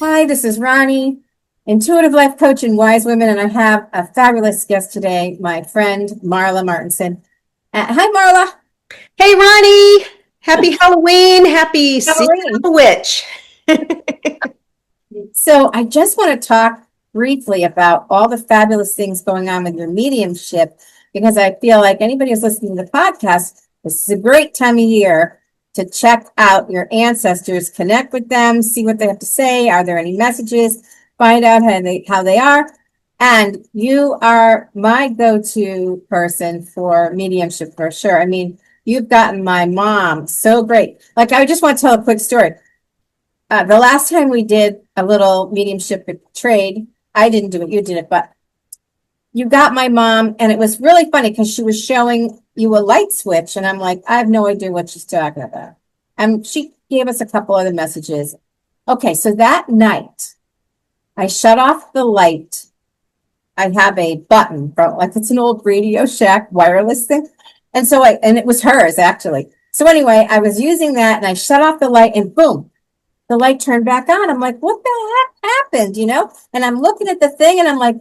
Hi, this is Ronnie, intuitive life coach and wise women, and I have a fabulous guest today, my friend Marla Martenson. Hi, Marla. Hey, Ronnie. Happy Halloween. Happy season of Halloween. the witch. So I just want to talk briefly about all the fabulous things going on with your mediumship, because I feel like anybody who's listening to the podcast, this is a great time of year to check out your ancestors, connect with them, see what they have to say. Are there any messages? Find out how they are. And you are my go-to person for mediumship for sure. I mean, you've gotten my mom so great. Like, I just want to tell a quick story. The last time we did a little mediumship trade, I didn't do it, you did it, but you got my mom, and it was really funny because she was showing you a light switch, and I'm like, I have no idea what she's talking about. And she gave us a couple other messages. Okay, so that night, I shut off the light. I have a button from, like, it's an old Radio Shack wireless thing. And it was hers actually. So anyway, I was using that and I shut off the light and boom, the light turned back on. I'm like, what the heck happened? And I'm looking at the thing and I'm like,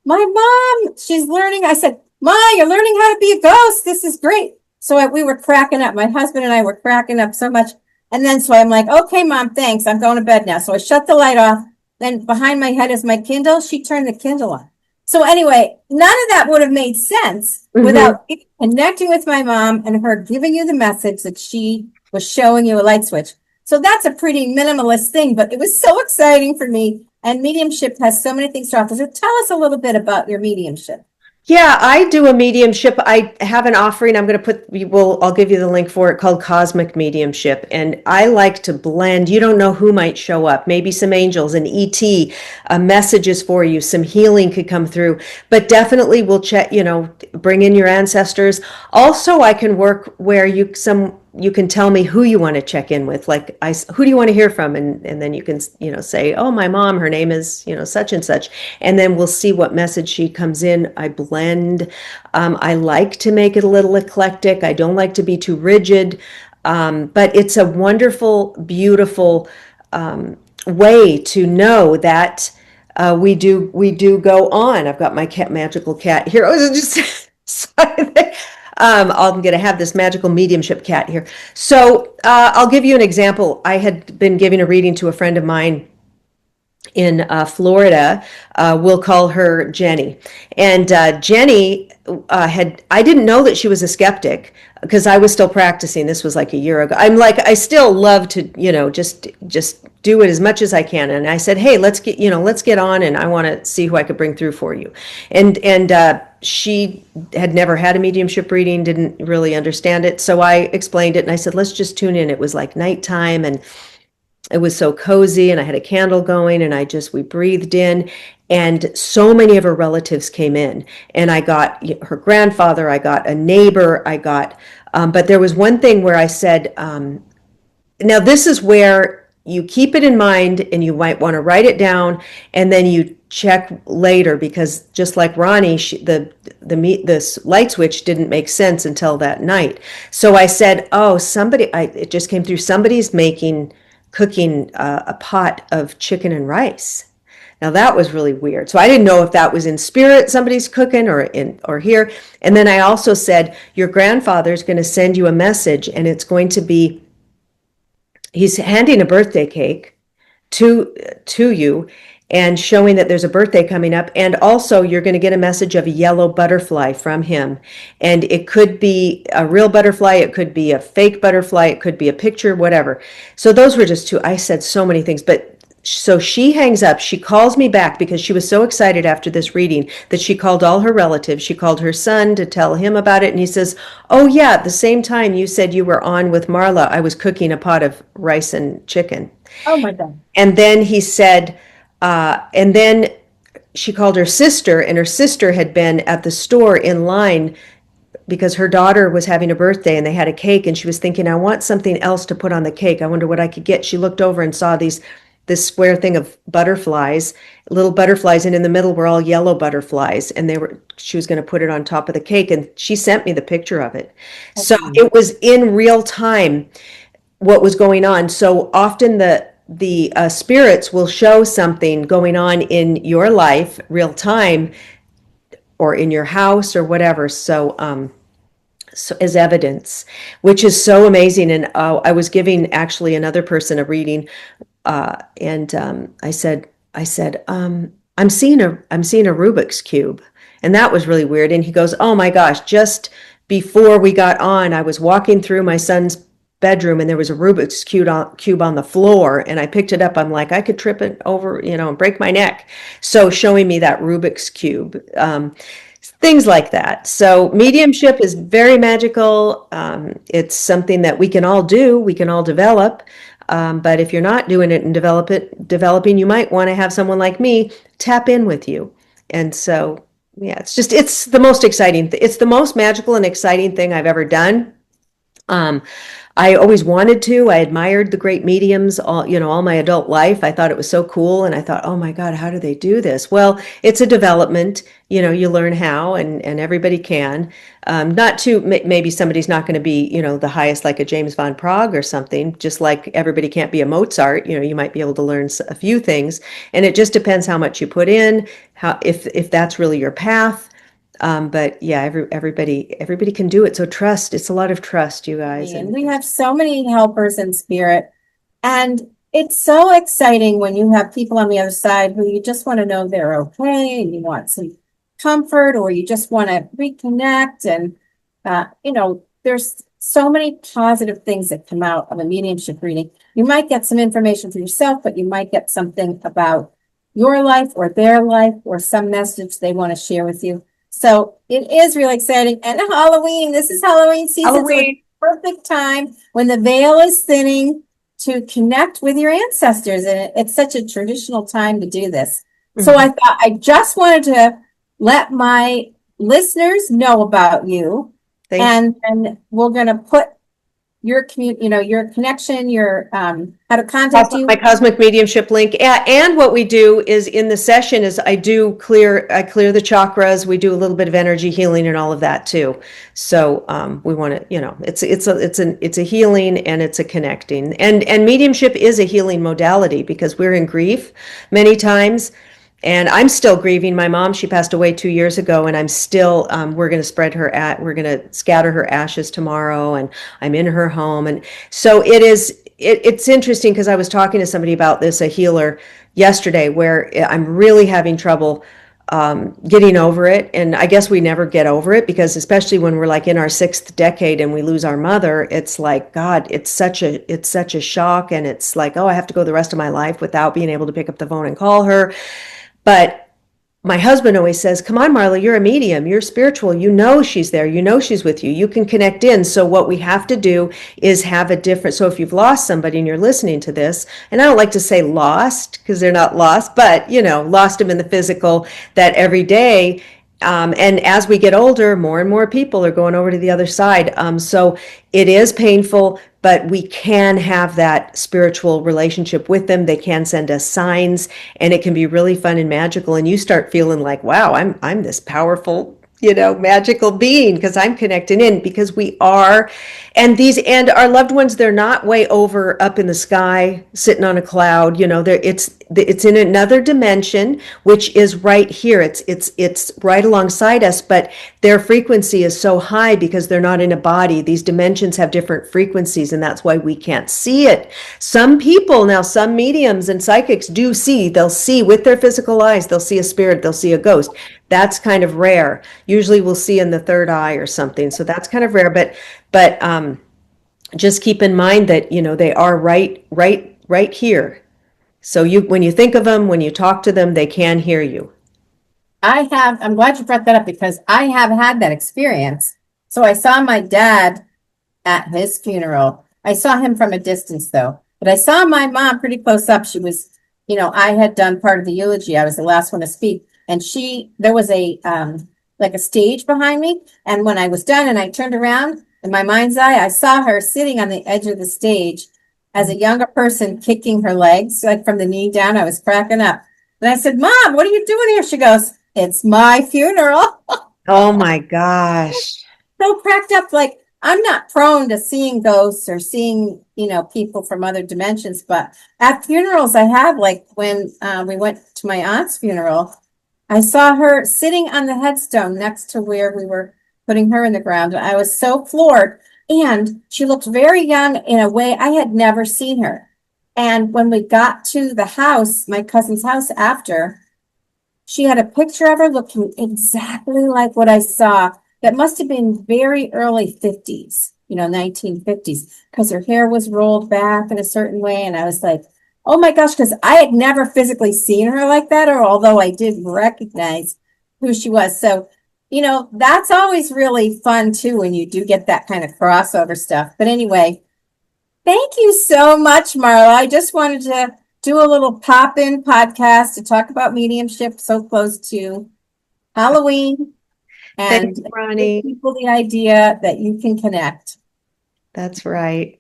my mom, she's learning. I said, Ma, you're learning how to be a ghost. This is great. So we were cracking up. My husband and I were cracking up so much. And then so I'm like, okay, Mom, thanks. I'm going to bed now. So I shut the light off. Then behind my head is my Kindle. She turned the Kindle on. So anyway, none of that would have made sense without connecting with my mom and her giving you the message that she was showing you a light switch. So that's a pretty minimalist thing, but it was so exciting for me. And mediumship has so many things to offer. So tell us a little bit about your mediumship. Yeah, I do a mediumship. I have an offering. I'll give you the link for it, called Cosmic Mediumship. And I like to blend. You don't know who might show up. Maybe some angels, an ET, messages for you. Some healing could come through. But definitely we'll check, bring in your ancestors. Also, I can work where you can tell me who you want to check in with. Like, who do you want to hear from? And then you can, say, oh, my mom, her name is, such and such. And then we'll see what message she comes in. I blend. I like to make it a little eclectic. I don't like to be too rigid. But it's a wonderful, beautiful way to know that we do go on. I've got my magical cat here. I was just I'm going to have this magical mediumship cat here. So I'll give you an example. I had been giving a reading to a friend of mine in Florida. We'll call her Jenny. And Jenny I didn't know that she was a skeptic because I was still practicing. This was like a year ago. I still love to, just do it as much as I can. And I said, hey, let's get on, and I want to see who I could bring through for you. And she had never had a mediumship reading, didn't really understand it. So I explained it and I said, let's just tune in. It was like nighttime and it was so cozy, and I had a candle going, and we breathed in, and so many of her relatives came in, and I got her grandfather, I got a neighbor, but there was one thing where I said, now this is where you keep it in mind, and you might want to write it down, and then you check later, because just like Ronnie, this light switch didn't make sense until that night. So I said, oh, it just came through, somebody's cooking a pot of chicken and rice. Now that was really weird. So I didn't know if that was in spirit, somebody's cooking, or here. And then I also said, your grandfather's going to send you a message, and it's going to be, he's handing a birthday cake to you and showing that there's a birthday coming up. And also you're going to get a message of a yellow butterfly from him. And it could be a real butterfly. It could be a fake butterfly. It could be a picture, whatever. So those were just two. I said so many things, but so she hangs up. She calls me back because she was so excited after this reading that she called all her relatives. She called her son to tell him about it. And he says, oh yeah, at the same time you said you were on with Marla, I was cooking a pot of rice and chicken. Oh my God. And then he said, and then she called her sister, and her sister had been at the store in line because her daughter was having a birthday and they had a cake, and she was thinking, I want something else to put on the cake. I wonder what I could get. She looked over and saw this square thing of butterflies, little butterflies, and in the middle were all yellow butterflies, and she was going to put it on top of the cake, and she sent me the picture of it. So it was in real time what was going on. So often the spirits will show something going on in your life real time or in your house or whatever. So as evidence, which is so amazing. And I was giving actually another person a reading, and I said, I'm seeing a Rubik's cube, and that was really weird. And he goes, "Oh my gosh!" Just before we got on, I was walking through my son's bedroom, and there was a Rubik's cube on the floor, and I picked it up. I'm like, I could trip it over, and break my neck. So showing me that Rubik's cube. Things like that. So mediumship is very magical. It's something that we can all do, we can all develop. But if you're not doing it and developing, you might want to have someone like me tap in with you. And so, yeah, it's the most exciting. It's the most magical and exciting thing I've ever done. I always wanted to. I admired the great mediums all my adult life. I thought it was so cool. And I thought, oh my God, how do they do this? Well, it's a development, you learn how, and everybody can. Not to, maybe somebody's not going to be, the highest, like a James Van Praagh or something, just like everybody can't be a Mozart. You might be able to learn a few things, and it just depends how much you put in, if that's really your path. But yeah, everybody can do it. So trust, it's a lot of trust, you guys. And we have so many helpers in spirit. And it's so exciting when you have people on the other side who you just want to know they're okay, and you want some comfort, or you just want to reconnect. And, there's so many positive things that come out of a mediumship reading. You might get some information for yourself, but you might get something about your life or their life, or some message they want to share with you. So it is really exciting. And Halloween, this is Halloween season. Halloween. So it's perfect time when the veil is thinning to connect with your ancestors. And it's such a traditional time to do this. Mm-hmm. So I thought I just wanted to let my listeners know about you. And we're going to put your your connection, your how to contact you. My cosmic mediumship link. And what we do is in the session is I clear the chakras. We do a little bit of energy healing and all of that too. So we want to, it's a healing, and it's a connecting. And mediumship is a healing modality, because we're in grief many times. And I'm still grieving my mom. She passed away 2 years ago, and I'm still, we're going to we're going to scatter her ashes tomorrow, and I'm in her home. And so it's interesting, because I was talking to somebody about this, a healer yesterday, where I'm really having trouble getting over it. And I guess we never get over it, because especially when we're like in our 6th decade and we lose our mother, it's like, God, it's such a shock. And it's like, oh, I have to go the rest of my life without being able to pick up the phone and call her. But my husband always says, come on, Marla, you're a medium, you're spiritual, she's there, she's with you, you can connect in. So what we have to do is have a different, so if you've lost somebody and you're listening to this, and I don't like to say lost, because they're not lost, but, lost them in the physical, that every day, and as we get older, more and more people are going over to the other side. So it is painful, but we can have that spiritual relationship with them. They can send us signs, and it can be really fun and magical. And you start feeling like, wow, I'm this powerful, magical being, because I'm connecting in, because we are. And our loved ones, they're not way over up in the sky, sitting on a cloud, it's in another dimension, which is right here. It's right alongside us, but their frequency is so high because they're not in a body. These dimensions have different frequencies, and that's why we can't see it. Some mediums and psychics they'll see with their physical eyes, they'll see a spirit, they'll see a ghost. That's kind of rare. Usually we'll see in the third eye or something. So that's kind of rare, but just keep in mind that, they are right here. So when you think of them, when you talk to them, they can hear you. I'm glad you brought that up, because I have had that experience. So I saw my dad at his funeral. I saw him from a distance though, but I saw my mom pretty close up. She was, I had done part of the eulogy. I was the last one to speak. And there was like a stage behind me. And when I was done and I turned around, in my mind's eye, I saw her sitting on the edge of the stage as a younger person, kicking her legs, like from the knee down. I was cracking up. And I said, Mom, what are you doing here? She goes, it's my funeral. Oh my gosh. So cracked up. Like, I'm not prone to seeing ghosts or seeing, people from other dimensions, but at funerals I have, like when we went to my aunt's funeral, I saw her sitting on the headstone next to where we were putting her in the ground. And I was so floored. And she looked very young in a way I had never seen her. And when we got to the house, my cousin's house after, she had a picture of her looking exactly like what I saw. That must have been very early 50s, 1950s, because her hair was rolled back in a certain way. And I was like, oh my gosh, because I had never physically seen her like that, or although I did recognize who she was. So, that's always really fun too when you do get that kind of crossover stuff. But anyway, thank you so much, Marla. I just wanted to do a little pop-in podcast to talk about mediumship so close to Halloween and Thanks, give Ronnie. people the idea that you can connect. That's right.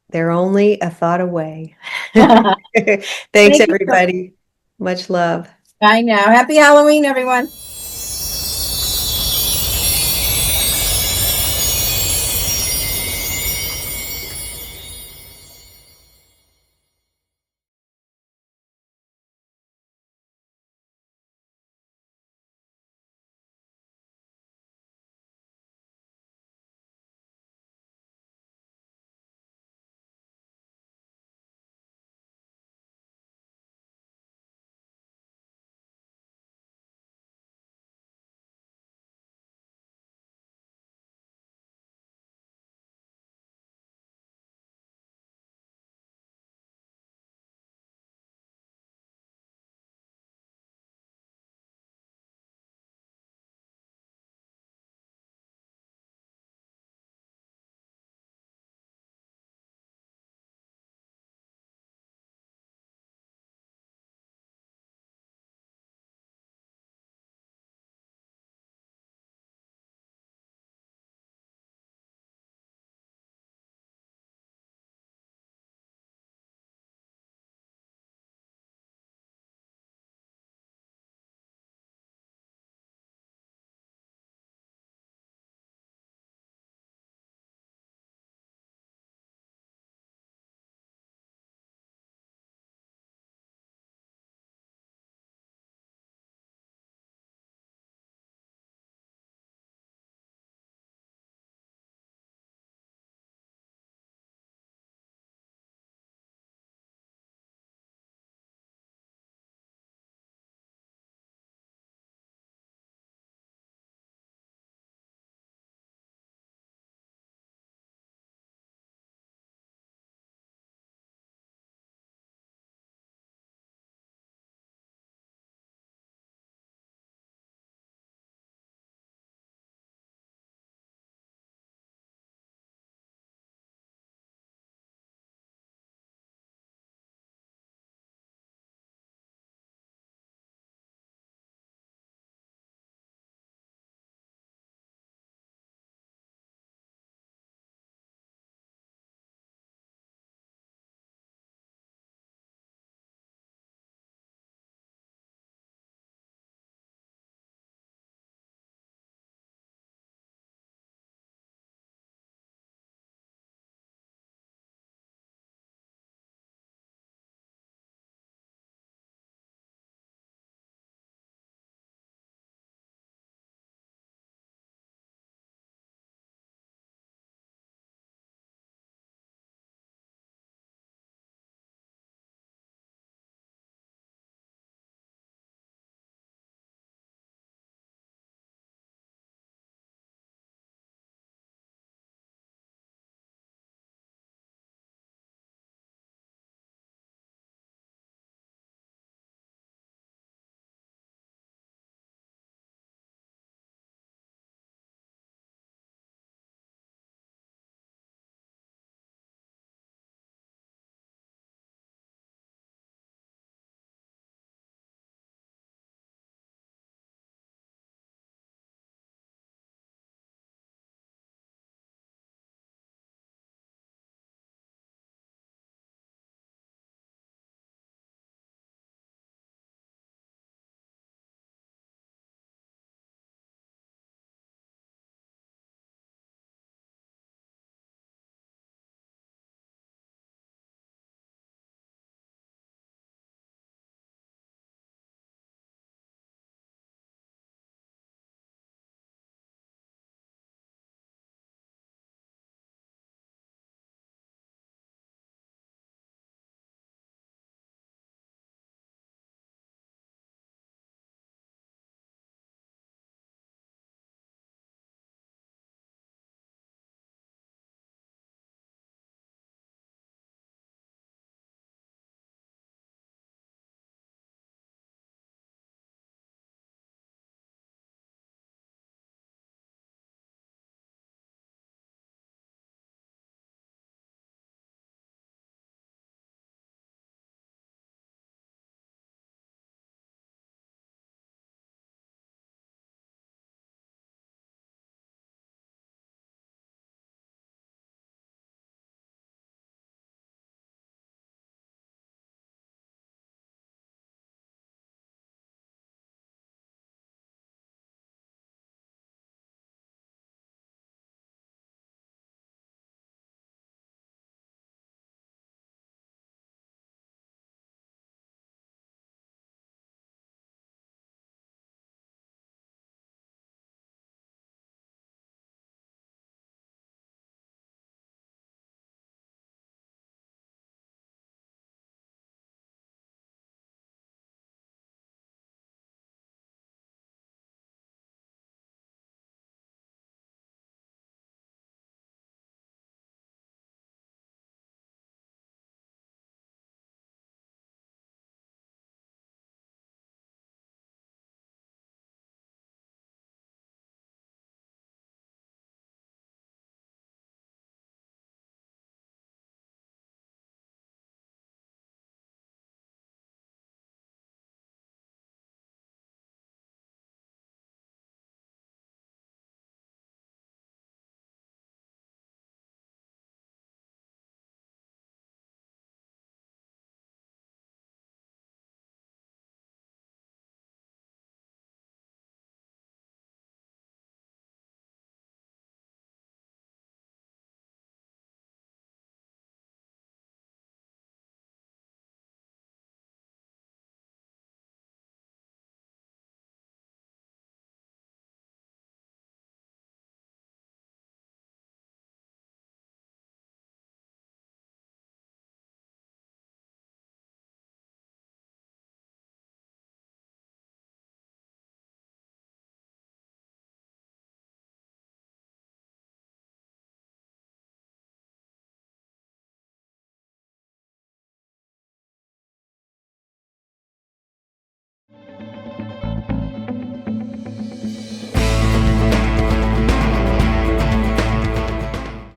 They're only a thought away. Thank Thanks, you. everybody. Much love. Bye now. Happy Halloween, everyone.